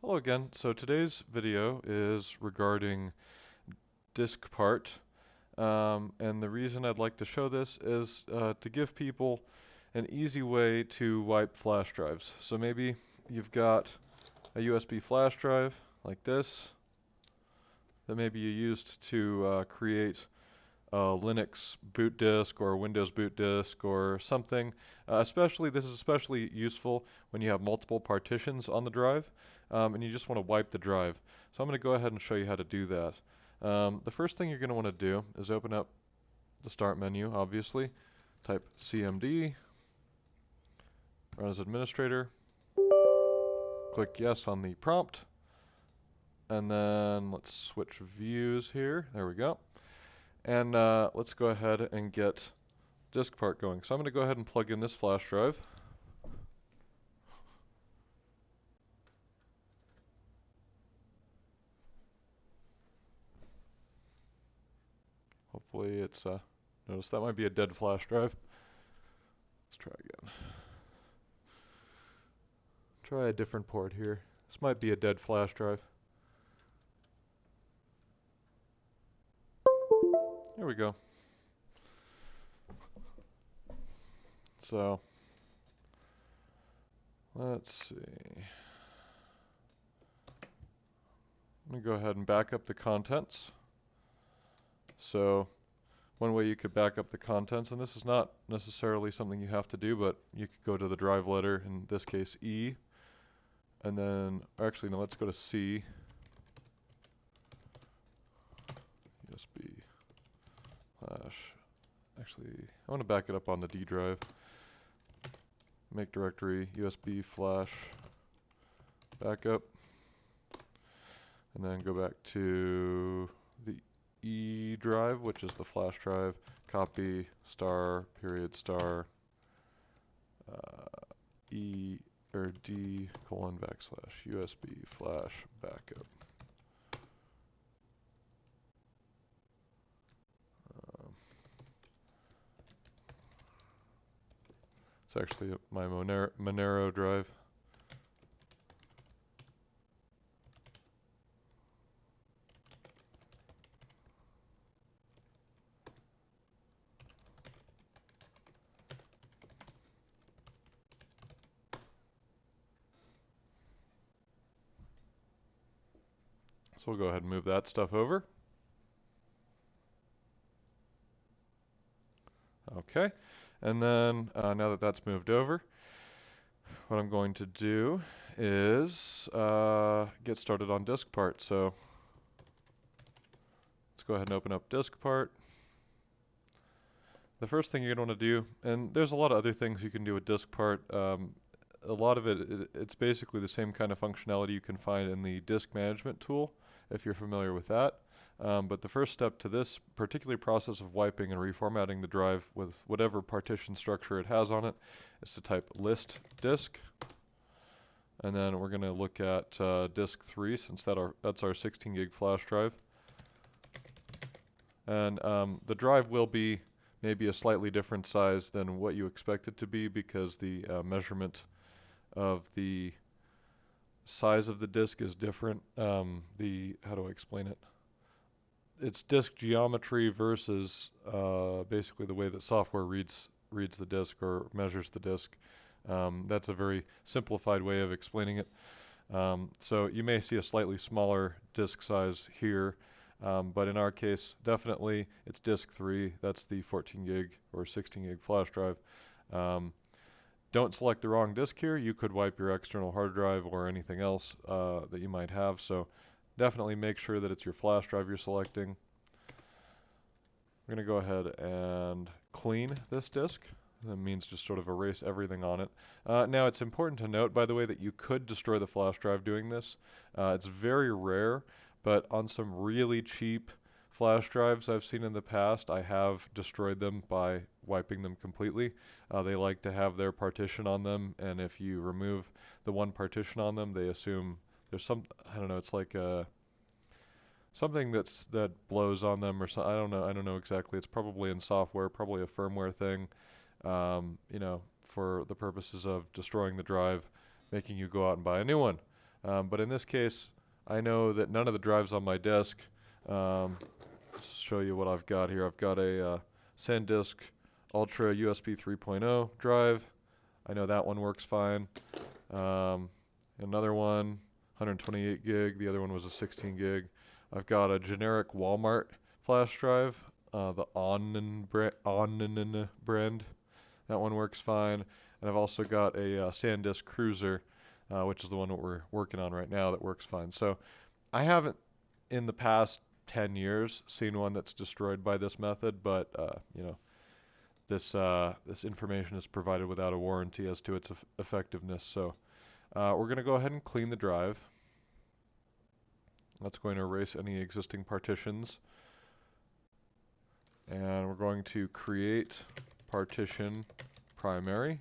Hello again. So today's video is regarding diskpart, and the reason I'd like to show this is to give people an easy way to wipe flash drives. So maybe you've got a USB flash drive like this that maybe you used to create a Linux boot disk or a Windows boot disk or something. This is especially useful when you have multiple partitions on the drive and you just want to wipe the drive. So I'm going to go ahead and show you how to do that. The first thing you're going to want to do is open up the Start menu, obviously. Type CMD, run as administrator, click Yes on the prompt, and then let's switch views here. There we go. And let's go ahead and get diskpart going. So I'm going to go ahead and plug in this flash drive. Hopefully it's, notice that might be a dead flash drive. Let's try again. Try a different port here. This might be a dead flash drive. There we go. So, let's see. Let me go ahead and back up the contents. So, one way you could back up the contents, and this is not necessarily something you have to do, but you could go to the drive letter, in this case E, and then, actually no, let's go to C, USB, flash, actually, I want to back it up on the D drive, make directory, USB, flash, backup, and then go back to the E drive, which is the flash drive, copy, star, period, star, E, or D, colon, backslash, USB, flash, backup. It's actually my Monero drive. So we'll go ahead and move that stuff over. Okay, and then now that that's moved over, what I'm going to do is get started on diskpart. So let's go ahead and open up diskpart. The first thing you're going to want to do, and there's a lot of other things you can do with diskpart. A lot of it's basically the same kind of functionality you can find in the disk management tool, if you're familiar with that. But the first step to this particular process of wiping and reformatting the drive with whatever partition structure it has on it is to type list disk. And then we're going to look at disk 3, since that's our 16 gig flash drive. And the drive will be maybe a slightly different size than what you expect it to be, because the measurement of the size of the disk is different. How do I explain it? It's disk geometry versus basically the way that software reads the disk or measures the disk. That's a very simplified way of explaining it. So you may see a slightly smaller disk size here, but in our case, definitely it's disk 3. That's the 14 gig or 16 gig flash drive. Don't select the wrong disk here. You could wipe your external hard drive or anything else that you might have. So definitely make sure that it's your flash drive you're selecting. We're going to go ahead and clean this disk. That means just sort of erase everything on it. Now it's important to note, by the way, that you could destroy the flash drive doing this. It's very rare, but on some really cheap flash drives I've seen in the past, I have destroyed them by wiping them completely. They like to have their partition on them, and if you remove the one partition on them, they assume there's some, I don't know, it's like something that blows on them, or so, I don't know exactly. It's probably in software, probably a firmware thing, you know, for the purposes of destroying the drive, making you go out and buy a new one. But in this case, I know that none of the drives on my disk, let's show you what I've got here. I've got a SanDisk Ultra USB 3.0 drive. I know that one works fine. Another one, 128 gig. The other one was a 16 gig. I've got a generic Walmart flash drive, the Onnen brand. That one works fine. And I've also got a SanDisk Cruiser, which is the one that we're working on right now, that works fine. So I haven't, in the past 10 years, seen one that's destroyed by this method, but you know, this information is provided without a warranty as to its effectiveness. So we're going to go ahead and clean the drive. That's going to erase any existing partitions. And we're going to create partition primary.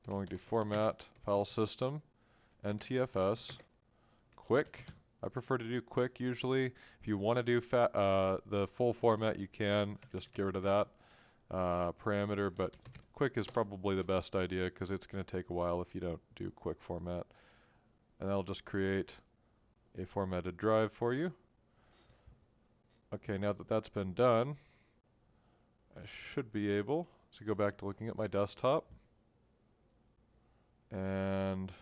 We're going to format file system, NTFS, quick. I prefer to do quick usually. If you want to do the full format, you can. Just get rid of that parameter, but quick is probably the best idea because it's going to take a while if you don't do quick format. And that'll just create a formatted drive for you. Okay, now that that's been done, I should be able to go back to looking at my desktop. And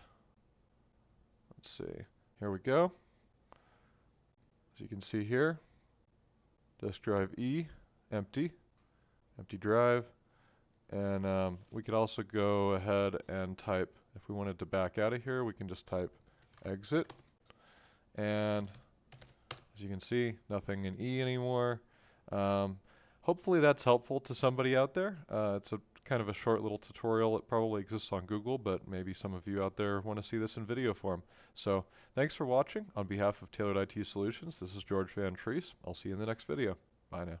let's see, here we go. As you can see here, disk drive E, empty drive. And we could also go ahead and type, if we wanted to back out of here, we can just type exit. And as you can see, nothing in E anymore. Hopefully that's helpful to somebody out there. It's a kind of a short little tutorial. It probably exists on Google, but maybe some of you out there want to see this in video form. So thanks for watching. On behalf of Tailored IT Solutions, this is George Van Treese. I'll see you in the next video. Bye now.